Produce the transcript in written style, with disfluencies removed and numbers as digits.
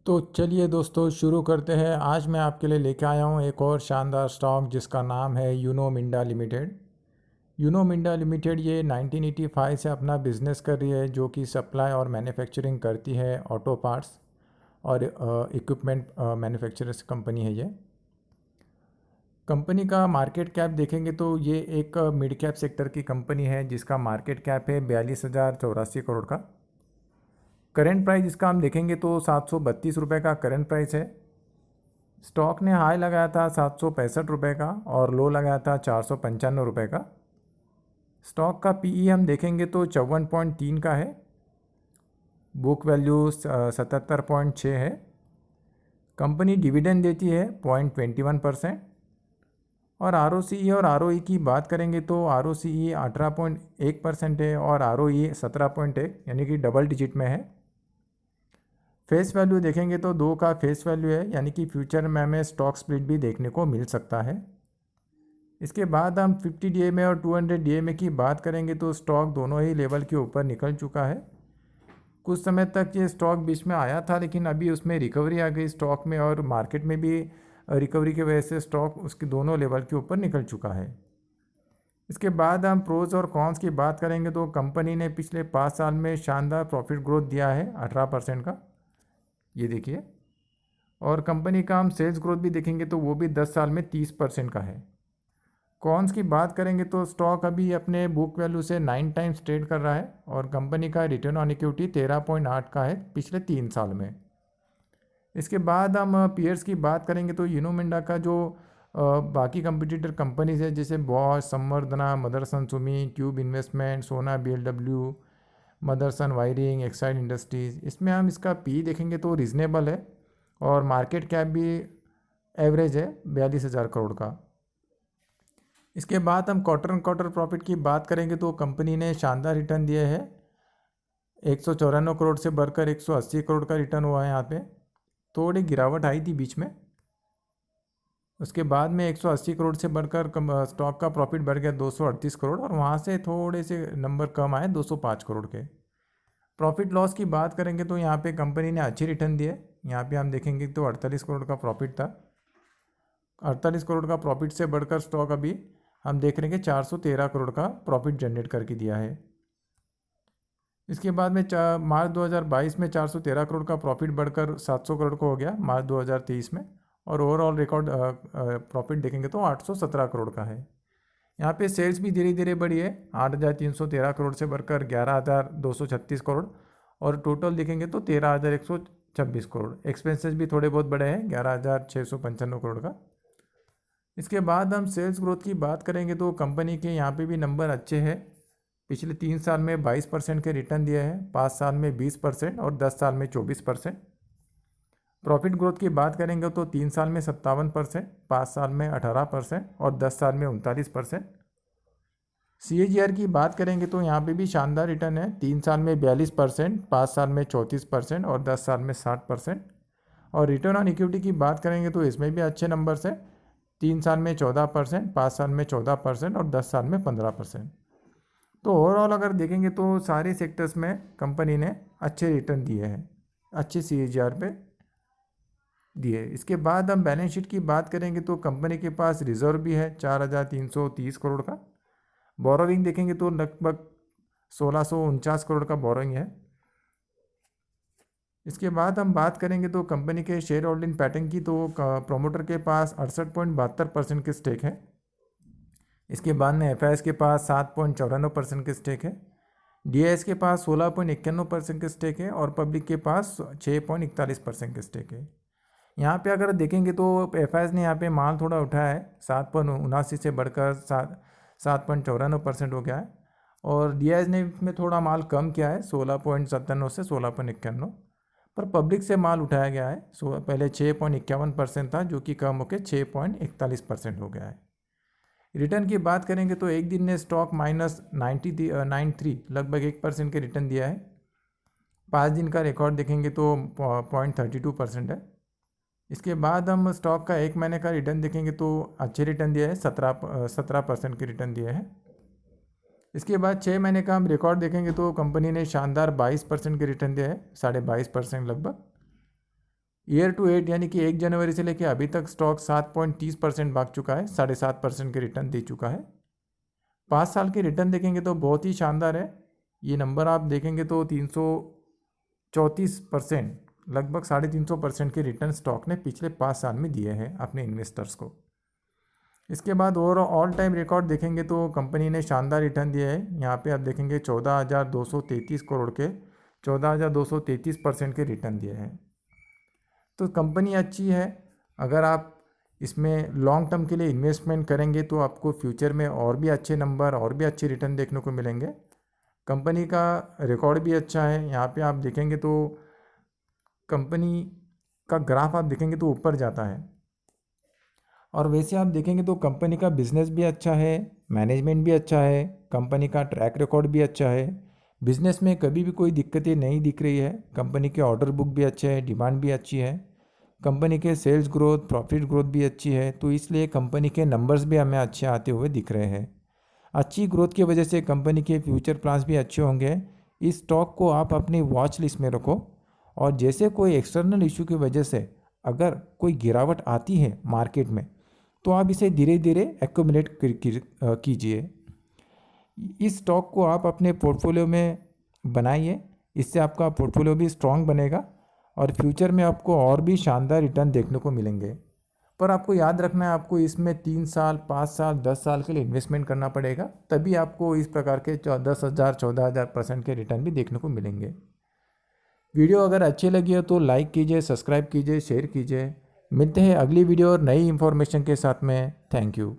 तो चलिए दोस्तों शुरू करते हैं। आज मैं आपके लिए लेके आया हूँ एक और शानदार स्टॉक जिसका नाम है यूनो मिंडा लिमिटेड। यूनो मिंडा लिमिटेड ये 1985 से अपना बिजनेस कर रही है, जो कि सप्लाई और मैन्युफैक्चरिंग करती है ऑटो पार्ट्स और इक्विपमेंट मैन्युफैक्चरर्स कंपनी है ये। कंपनी का मार्केट कैप देखेंगे तो ये एक मिड कैप सेक्टर की कंपनी है जिसका मार्केट कैप है 42,084 करोड़ का। करेंट प्राइस इसका हम देखेंगे तो 732 रुपये का करेंट प्राइस है। स्टॉक ने हाई लगाया था 765 रुपये का और लो लगाया था 495 रुपये का। स्टॉक का पीई हम देखेंगे तो 54.3 का है। बुक वैल्यू 77.6 है। कंपनी डिविडेंड देती है 0.21%। और आरओसीई और आरओई की बात करेंगे तो आरओसीई 18.1% है और आरओई 17.1 यानी कि डबल डिजिट में है। फेस वैल्यू देखेंगे तो 2 का फेस वैल्यू है, यानी कि फ्यूचर में हमें स्टॉक स्प्लिट भी देखने को मिल सकता है। इसके बाद हम 50 डीएमए और 200 डीएमए की बात करेंगे तो स्टॉक दोनों ही लेवल के ऊपर निकल चुका है। कुछ समय तक ये स्टॉक बीच में आया था, लेकिन अभी उसमें रिकवरी आ गई स्टॉक में और मार्केट में भी रिकवरी की वजह से स्टॉक उसके दोनों लेवल के ऊपर निकल चुका है। इसके बाद हम प्रोज और कॉन्स की बात करेंगे तो कंपनी ने पिछले 5 साल में शानदार प्रॉफिट ग्रोथ दिया है 18% का, ये देखिए। और कंपनी का हम सेल्स ग्रोथ भी देखेंगे तो वो भी 10 साल में 30% का है। कॉन्स की बात करेंगे तो स्टॉक अभी अपने बुक वैल्यू से 9 टाइम्स ट्रेड कर रहा है और कंपनी का रिटर्न ऑन इक्विटी 13.8 का है पिछले 3 साल में। इसके बाद हम पीयर्स की बात करेंगे तो यूनो मिंडा का जो बाकी कंपटीटर कंपनीज है जैसे बॉश, संवर्धना, मदरसन सुमी, क्यूब इन्वेस्टमेंट, सोना BLW, Motherson wiring, Exide industries, इसमें हम इसका पी देखेंगे तो रीज़नेबल है और मार्केट कैप भी एवरेज है 42,000 करोड़ का। इसके बाद हम क्वार्टर प्रॉफिट की बात करेंगे तो कंपनी ने शानदार रिटर्न दिए हैं। 194 करोड़ से बढ़कर 180 करोड़ का रिटर्न हुआ है यहाँ पे। थोड़ी गिरावट आई थी बीच में, उसके बाद में 180 करोड़ से बढ़कर स्टॉक का प्रॉफिट बढ़ गया 238 करोड़ और वहाँ से थोड़े से नंबर कम आए 205 करोड़ के। प्रॉफिट लॉस की बात करेंगे तो यहाँ पे कंपनी ने अच्छी रिटर्न दिए। यहाँ पे हम देखेंगे तो 48 करोड़ का प्रॉफिट था। 48 करोड़ का प्रॉफिट से बढ़कर स्टॉक अभी हम देख रहे हैं कि 413 करोड़ का प्रॉफिट जनरेट करके दिया है। इसके बाद में मार्च 2022 में 413 करोड़ का प्रॉफिट बढ़कर 700 करोड़ को हो गया मार्च 2023 में। और ओवरऑल रिकॉर्ड प्रॉफिट देखेंगे तो 817 करोड़ का है। यहाँ पे सेल्स भी धीरे धीरे बढ़ी है 8,313 करोड़ से बढ़कर 11,236 करोड़ और टोटल देखेंगे तो 13,126 करोड़। एक्सपेंसेस भी थोड़े बहुत बढ़े हैं 11,695 करोड़ का। इसके बाद हम सेल्स ग्रोथ की बात करेंगे तो कंपनी के यहाँ पे भी नंबर अच्छे हैं। पिछले 3 साल में 22% के रिटर्न दिए हैं, 5 साल में 20% और 10 साल में 24%। प्रॉफिट ग्रोथ की बात करेंगे तो 3 साल में 57%, 5 साल में 18% और 10 साल में 39%। CAGR की बात करेंगे तो यहाँ पे भी शानदार रिटर्न है। 3 साल में 42%, 5 साल में 34% और 10 साल में 60%। और रिटर्न ऑन इक्विटी की बात करेंगे तो इसमें भी अच्छे नंबर्स है। 3 साल में 14%, 5 साल में 14% और 10 साल में 15%। तो ओवरऑल अगर देखेंगे तो सारे सेक्टर्स में कंपनी ने अच्छे रिटर्न दिए हैं, अच्छे CAGR पे दिए। इसके बाद हम बैलेंस शीट की बात करेंगे तो कंपनी के पास रिजर्व भी है 4,330 करोड़ का। बोरोइंग देखेंगे तो लगभग 1,649 करोड़ का बोरोइंग है। इसके बाद हम बात करेंगे तो कंपनी के शेयर होल्डिंग पैटर्न की, तो प्रोमोटर के पास 68.72% के स्टेक है। इसके बाद में FIS के पास 7.94% के स्टेक है। DIS के पास 16.91% के स्टेक है और पब्लिक के पास 6.41% के स्टेक है। यहाँ पे अगर देखेंगे तो FIS ने यहाँ पे माल थोड़ा उठाया है, 7.79 से बढ़कर 7.94% हो गया है। और DIS ने इसमें थोड़ा माल कम किया है 16.97 से 16.91, पर पब्लिक से माल उठाया गया है। पहले 6.51% था जो कि कम होकर 6.41% हो गया है। रिटर्न की बात करेंगे तो एक दिन ने स्टॉक -93 लगभग 1% के रिटर्न दिया है। 5 दिन का रिकॉर्ड देखेंगे तो 0.32% है। इसके बाद हम स्टॉक का 1 महीने का रिटर्न देखेंगे तो अच्छे रिटर्न दिया है, 17% के रिटर्न दिए हैं। इसके बाद 6 महीने का हम रिकॉर्ड देखेंगे तो कंपनी ने शानदार 22% के रिटर्न दिया है, 22.5% लगभग। ईयर टू एट यानी कि 1 जनवरी से लेकर अभी तक स्टॉक 7.30% भाग चुका है, 7.5% के रिटर्न दे चुका है। 5 साल के रिटर्न देखेंगे तो बहुत ही शानदार है। ये नंबर आप देखेंगे तो 334%, लगभग 350% के रिटर्न स्टॉक ने पिछले 5 साल में दिए हैं अपने इन्वेस्टर्स को। इसके बाद ऑल टाइम रिकॉर्ड देखेंगे तो कंपनी ने शानदार रिटर्न दिए हैं। यहाँ पे आप देखेंगे 14,233 करोड़ के 14,233% के रिटर्न दिए हैं। तो कंपनी अच्छी है। अगर आप इसमें लॉन्ग टर्म के लिए इन्वेस्टमेंट करेंगे तो आपको फ्यूचर में और भी अच्छे नंबर और भी अच्छे रिटर्न देखने को मिलेंगे। कंपनी का रिकॉर्ड भी अच्छा है। यहाँ पे आप देखेंगे तो कंपनी का ग्राफ आप देखेंगे तो ऊपर जाता है। और वैसे आप देखेंगे तो कंपनी का बिजनेस भी अच्छा है, मैनेजमेंट भी अच्छा है, कंपनी का ट्रैक रिकॉर्ड भी अच्छा है। बिजनेस में कभी भी कोई दिक्कतें नहीं दिख रही है। कंपनी के ऑर्डर बुक भी अच्छे है, डिमांड भी अच्छी है। कंपनी के सेल्स ग्रोथ, प्रॉफिट ग्रोथ भी अच्छी है। तो इसलिए कंपनी के नंबर्स भी हमें अच्छे आते हुए दिख रहे हैं। अच्छी ग्रोथ की वजह से कंपनी के फ्यूचर प्लान्स भी अच्छे होंगे। इस स्टॉक को आप अपनी वॉच लिस्ट में रखो, और जैसे कोई एक्सटर्नल इशू की वजह से अगर कोई गिरावट आती है मार्केट में तो आप इसे धीरे धीरे एक्यूमुलेट कीजिए। इस स्टॉक को आप अपने पोर्टफोलियो में बनाइए, इससे आपका पोर्टफोलियो भी स्ट्रांग बनेगा और फ्यूचर में आपको और भी शानदार रिटर्न देखने को मिलेंगे। पर आपको याद रखना है, आपको इसमें 3 साल, 5 साल, 10 साल के लिए इन्वेस्टमेंट करना पड़ेगा, तभी आपको इस प्रकार के 10,000, 14,000% के रिटर्न भी देखने को मिलेंगे। वीडियो अगर अच्छी लगी हो तो लाइक कीजिए, सब्सक्राइब कीजिए, शेयर कीजिए। मिलते हैं अगली वीडियो और नई इन्फॉर्मेशन के साथ में। Thank you.